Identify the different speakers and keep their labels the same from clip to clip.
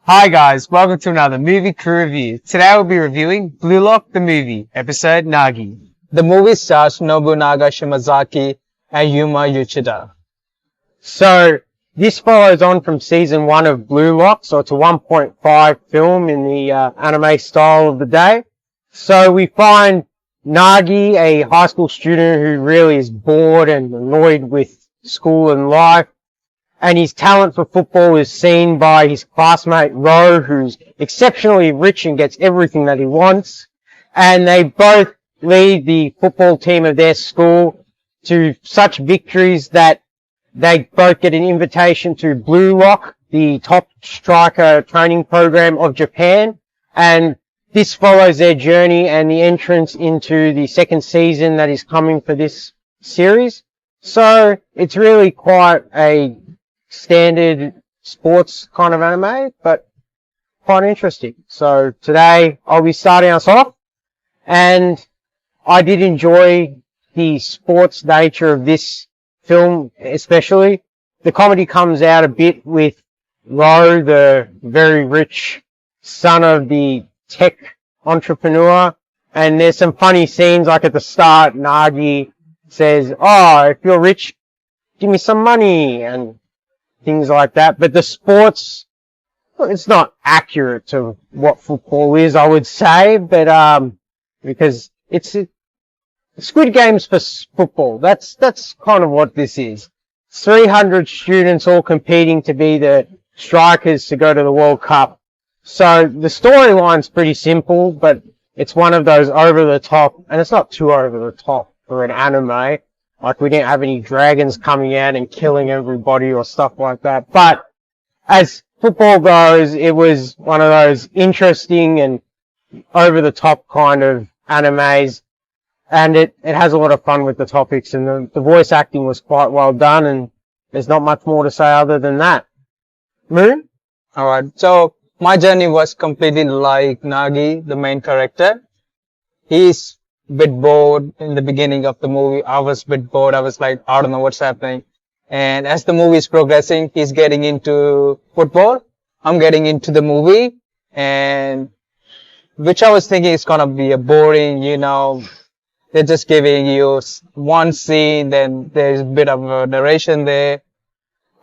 Speaker 1: Hi guys, welcome to another movie crew review. Today we'll be reviewing Blue Lock the movie, episode Nagi.
Speaker 2: The movie stars Nobunaga, Shimazaki, and Yuma Uchida.
Speaker 3: So, this follows on from season 1 of Blue Lock, so it's a 1.5 film in the anime style of the day. So we find Nagi, a high school student who really is bored and annoyed with school and life, and his talent for football is seen by his classmate Ro, who's exceptionally rich and gets everything that he wants, and they both lead the football team of their school to such victories that they both get an invitation to Blue Lock, the top striker training program of Japan, and this follows their journey and the entrance into the second season that is coming for this series. So it's really quite a standard sports kind of anime, but quite interesting. So today I'll be starting us off, and I did enjoy the sports nature of this film, especially. The comedy comes out a bit with Ro, the very rich son of the tech entrepreneur, and there's some funny scenes, like at the start, Nagi says, "Oh, if you're rich, give me some money," and things like that. But the sports, it's not accurate to what football is, I would say, but because it's Squid Games for football. That's kind of what this is. 300 students all competing to be the strikers to go to the World Cup. So the storyline's pretty simple, but it's one of those over the top, and it's not too over the top for an anime. Like, we didn't have any dragons coming out and killing everybody or stuff like that. But as football goes, it was one of those interesting and over the top kind of animes. And it has a lot of fun with the topics, and the voice acting was quite well done, and there's not much more to say other than that. Moon?
Speaker 2: Alright, so my journey was completely like Nagi, the main character. He's a bit bored in the beginning of the movie. I was a bit bored. I was like, I don't know what's happening. And as the movie is progressing, he's getting into football. I'm getting into the movie, and which I was thinking is gonna be a boring, they're just giving you one scene, then there's a bit of a narration there.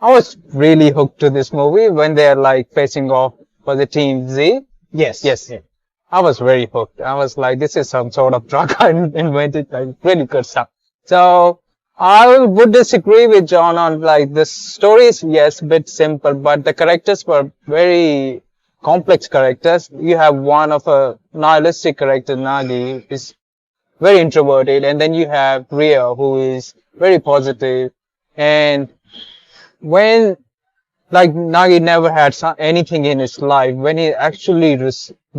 Speaker 2: I was really hooked to this movie when they're like facing off for the team Z.
Speaker 3: Yes.
Speaker 2: Yeah. I was very hooked. I was like, this is some sort of drug I invented, like really good stuff. So I would disagree with John on like the stories, yes, a bit simple, but the characters were very complex characters. You have one of a nihilistic character, Nagi, is very introverted, and then you have Rio, who is very positive. And when like Nagi never had anything in his life, when he actually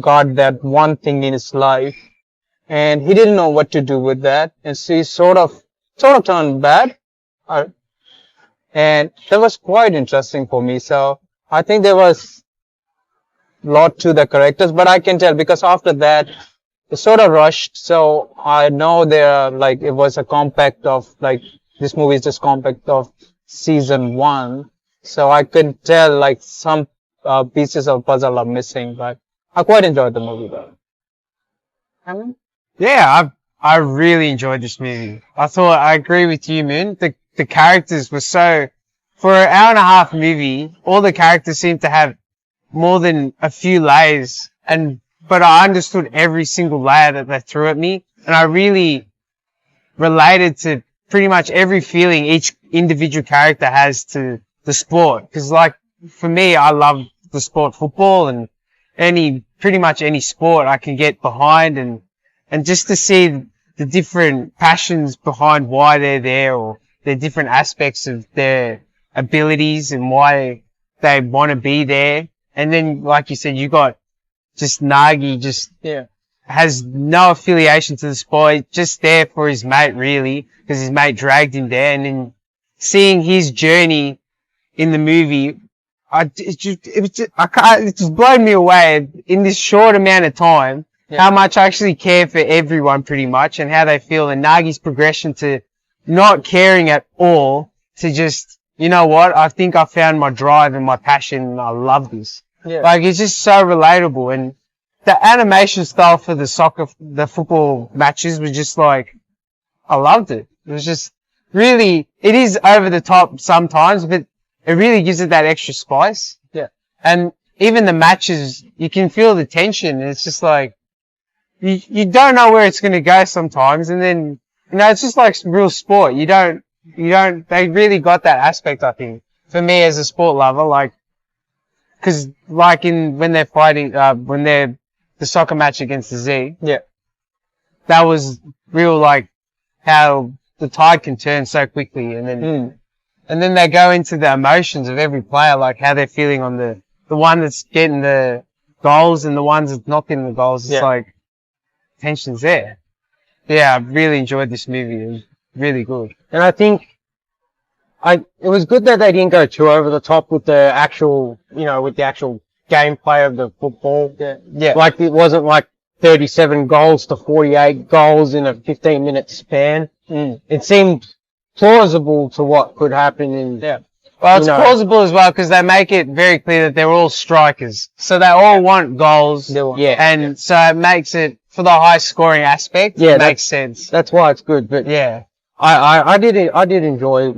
Speaker 2: got that one thing in his life, and he didn't know what to do with that, and so he sort of turned bad, and that was quite interesting for me. So I think there was a lot to the characters, but I can tell because after that it's sort of rushed. So I know it was a compact of like, this movie is just compact of season 1. So I could tell like some pieces of puzzle are missing, but I quite enjoyed the movie though.
Speaker 1: Yeah, I really enjoyed this movie. I agree with you, Moon. The characters were for an hour and a half movie, all the characters seemed to have more than a few layers, but I understood every single layer that they threw at me, and I really related to pretty much every feeling each individual character has to the sport. Cause like, for me, I love the sport football, and pretty much any sport I can get behind, and just to see the different passions behind why they're there, or the different aspects of their abilities and why they want to be there. And then, like you said, you got just Nagi has no affiliation to the sport, just there for his mate, really, because his mate dragged him there. And then seeing his journey in the movie, it just blown me away in this short amount of time, how much I actually care for everyone pretty much, and how they feel, and Nagi's progression to not caring at all, to just, you know what, I think I found my drive and my passion, and I love this.
Speaker 2: Yeah.
Speaker 1: Like, it's just so relatable. And the animation style for the football matches was just like, I loved it. It was just really, it is over the top sometimes, but it really gives it that extra spice.
Speaker 2: Yeah.
Speaker 1: And even the matches, you can feel the tension. And it's just like, you don't know where it's going to go sometimes. And then, it's just like real sport. They really got that aspect, I think, for me as a sport lover, like, cause like when they're fighting, the soccer match against the Z.
Speaker 2: Yeah.
Speaker 1: That was real, like, how the tide can turn so quickly, and then they go into the emotions of every player, like how they're feeling on the one that's getting the goals and the ones that's not getting the goals. It's like, tension's there. Yeah, I really enjoyed this movie. It was really good.
Speaker 3: And I think it was good that they didn't go too over the top with the actual, with the actual gameplay of the football.
Speaker 1: Yeah.
Speaker 3: Like, it wasn't like 37 goals to 48 goals in a 15-minute span. It seemed plausible to what could happen in.
Speaker 1: Yeah. Well, it's plausible as well because they make it very clear that they're all strikers. So they all want goals.
Speaker 3: Yeah.
Speaker 1: And so it makes it, for the high scoring aspect, it makes sense.
Speaker 3: That's why it's good. But
Speaker 1: yeah.
Speaker 3: I did enjoy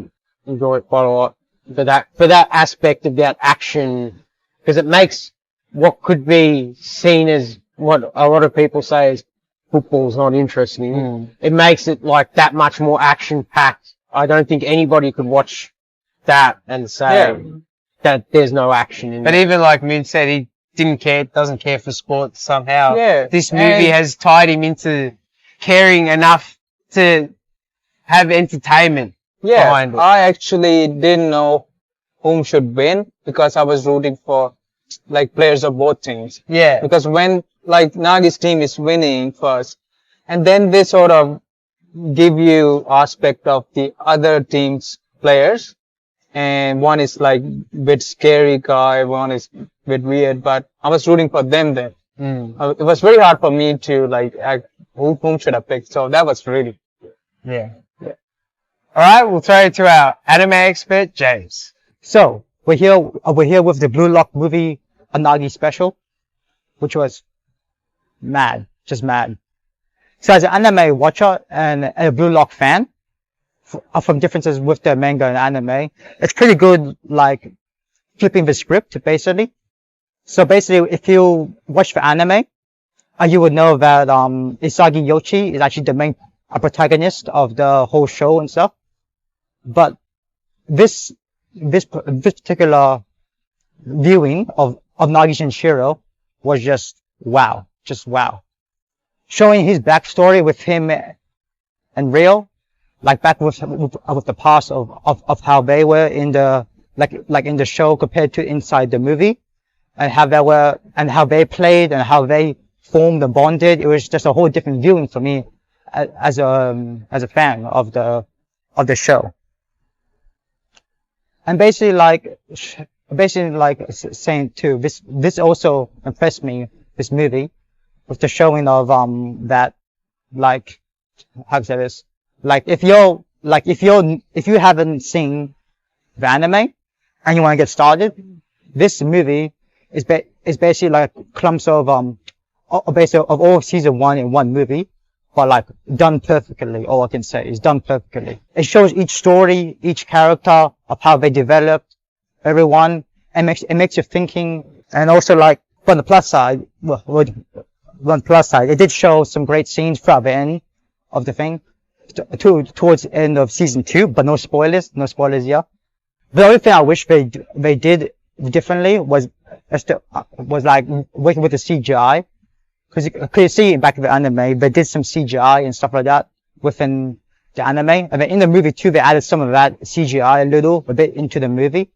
Speaker 3: it quite a lot for that aspect of that action, because it makes what could be seen as what a lot of people say is football's not interesting. It makes it like that much more action packed. I don't think anybody could watch that and say that there's no action in it.
Speaker 1: But even like Moon said, he doesn't care for sport somehow.
Speaker 2: Yeah.
Speaker 1: This movie has tied him into caring enough to have entertainment behind it.
Speaker 2: I actually didn't know whom should win because I was rooting for like players of both teams.
Speaker 1: Yeah.
Speaker 2: Because when like Nagi's team is winning first, and then they sort of give you aspect of the other team's players, and one is like bit scary guy, one is bit weird, but I was rooting for them then. It was very hard for me to like whom should I pick, so that was really
Speaker 1: yeah. Alright, we'll throw it to our anime expert, James.
Speaker 4: So, we're here with the Blue Lock movie, a Nagi special, which was mad, just mad. So as an anime watcher and a Blue Lock fan, from differences with the manga and anime, it's pretty good, like, flipping the script, basically. So basically, if you watch the anime, you would know that, Isagi Yoshi is actually the main protagonist of the whole show and stuff. But this particular viewing of Nagi Shinshiro was just wow. Showing his backstory with him and Rio, like back with the past of how they were in the, like in the show compared to inside the movie, and how they were, and how they played and how they formed and bonded. It was just a whole different viewing for me as a fan of the show. And basically like saying too, this also impressed me, this movie, with the showing of, that, like, how to say this? Like, if you haven't seen the anime and you want to get started, this movie is basically like clumps of, basically of all of season 1 in one movie, but like done perfectly. All I can say is done perfectly. It shows each story, each character of how they developed everyone, and it makes you thinking. And also like, on the plus side, it did show some great scenes throughout the end of the thing, towards the end of season 2, but no spoilers, yeah. The only thing I wish they did differently was like working with the CGI. Because you could see back in the anime, they did some CGI and stuff like that within the anime. And then in the movie too, they added some of that CGI a bit into the movie.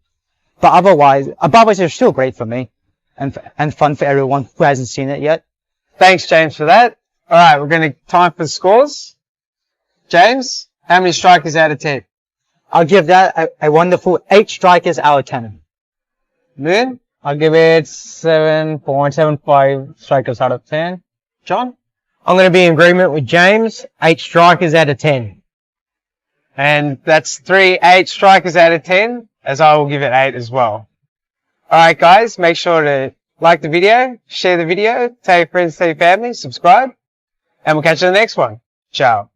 Speaker 4: But otherwise, it's still great for me. And fun for everyone who hasn't seen it yet.
Speaker 1: Thanks, James, for that. Alright, we're going to time for the scores. James, how many strikers out of 10?
Speaker 4: I'll give that a wonderful 8 strikers out of 10.
Speaker 1: Moon?
Speaker 2: I'll give it 7.75 strikers out of 10.
Speaker 1: John?
Speaker 3: I'm going to be in agreement with James. 8 strikers out of 10.
Speaker 1: And that's 8 strikers out of 10, as I will give it 8 as well. Alright guys, make sure to like the video, share the video, tell your friends, tell your family, subscribe, and we'll catch you in the next one. Ciao.